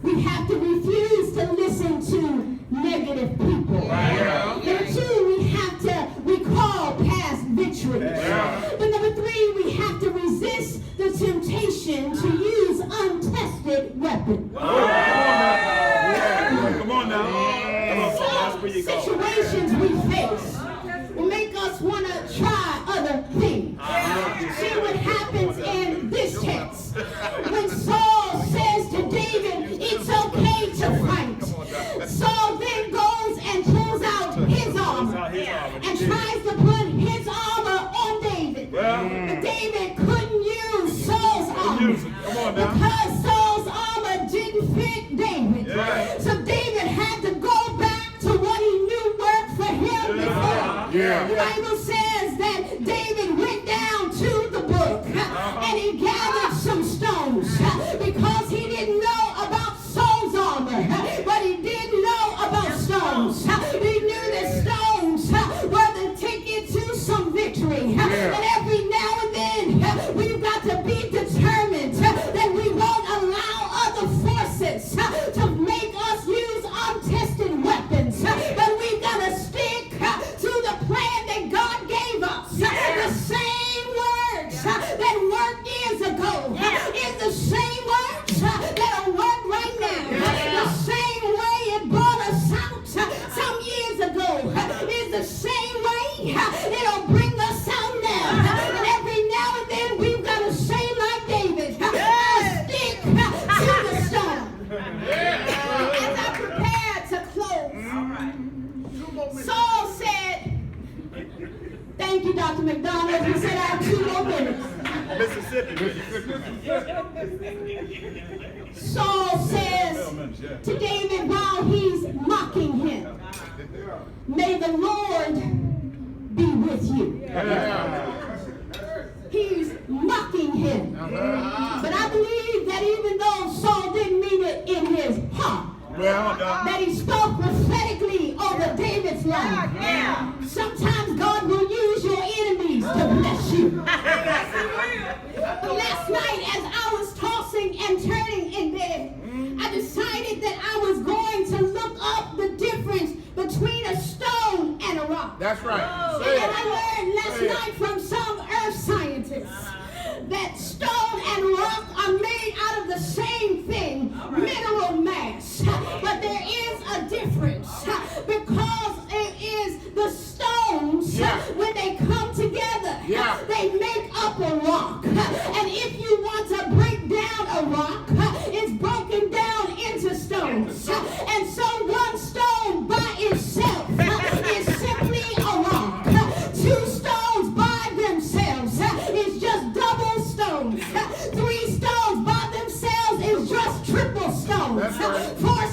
we have to refuse to listen to negative people. Number two, we have to recall past victories. But number three, we have to resist the temptation to use untested weapons. Come on now. Some situations we face will make us want to try other things. See what happens in this text. When Saul says to David, it's okay to fight, Saul then goes and pulls out his armor and tries to put his armor on David. But David couldn't use Saul's armor because Saul's armor didn't fit David. So David had to go back to what he knew worked for him before. The Bible says that David went down to the brook and he gathered some stones because he didn't know about Saul's armor, but he did know about stones. He knew that stones were the ticket to some victory. And every now and then we've got to be determined that we won't allow other forces to make us use untested weapons, but we've got to stick to the plan that God gave us. The same words that worked years ago is the same words that'll work right now. The same way it brought us out some years ago is the same way it'll bring us out now. And every now and then we've got to say like David, I'll stick to the stone. As I prepare to close, Saul said, thank you, Dr. McDonald. He said I have 2 more minutes. Mississippi. Saul says to David while he's mocking him, may the Lord be with you. He's mocking him. But I believe that even though Saul didn't mean it in his heart, that he spoke prophetically over David's life. Sometimes God will use your enemies to bless you. Last night as I was tossing and turning in bed, I decided that I was going to look up the difference between a stone and a rock. That's right. And then I learned last night from some earth scientists that stone and rock are made out of the same thing, mineral mass. But there is a difference because it is the stones, when they come together, they make up a rock. And if you want to break down a rock, it's broken down into stones. And so one stone by itself is simply a rock. 2 stones by themselves is just double stones. 3 stones by themselves is just triple stones. 4